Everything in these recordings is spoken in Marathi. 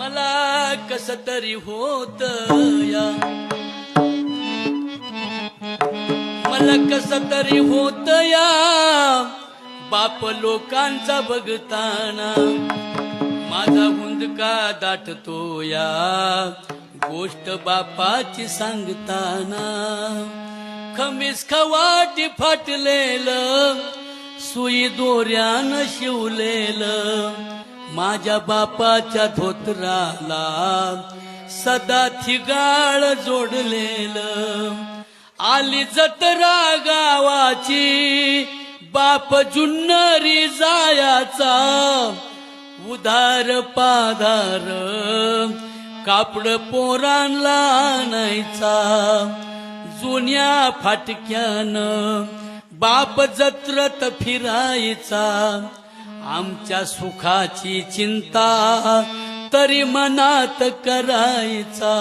मला कस तरी होत या, मला कस तरी होत या, बाप लोकांचा बघताना माझा हुंदका दाटतो या, गोष्ट बापाची सांगताना. खमीस खवाटी फाटलेलं, सुई दोऱ्यानं शिवलेलं, माझ्या बापाच्या धोतराला सदा थिगाळ जोडलेलं. आली जत्रा गावाची, बाप जुन्नरी जायाचा, उधार पाधार कापड पोरांना आणायचा. जुन्या फाटक्यानं बाप जत्रत फिरायचा, आमच्या सुखाची चिंता तरी मनात करायचा.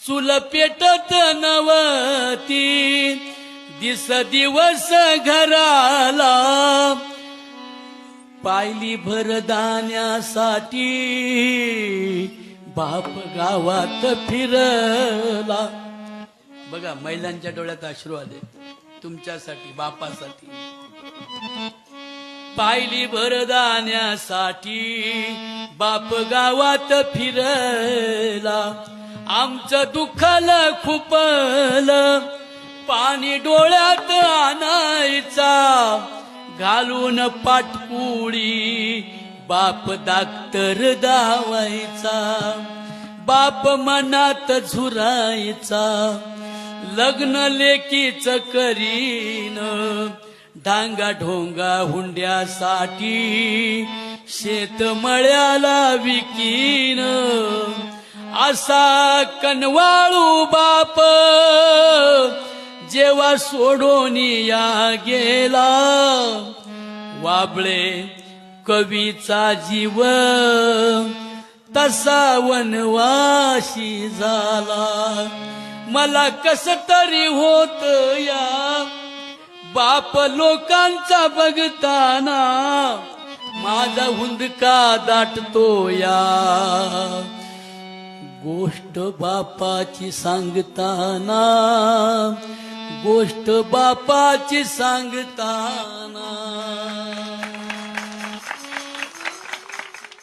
चूल पेटत नवती दिस दिवस घराला, पायली भरदाण्यासाठी बाप गावात फिरला. बघा, महिलांच्या डोळ्यात अश्रू आले तुमच्यासाठी, बापासाठी. पायली भरदाण्यासाठी बाप गावात फिरला, आमचं दुःखाला खुपलं, पाणी डोळ्यात आणायचा, घालून पाटपुडी बाप दाक्तर दावायचा. बाप मनात झुरायचा, लग्न लेकीच करीन, डांगा ढोंगा हुंड्यासाठी शेत मळ्याला विकीन. असा कनवाळू बाप जेव्हा सोडून या गेला, वाबळे कवीचा जीव तसा वनवाशी झाला. मला कस तरी होत या, बाप लोकांचा बघताना माझा हुंदका दाटतो या, गोष्ट बापाची सांगताना, गोष्ट बापाची सांगताना.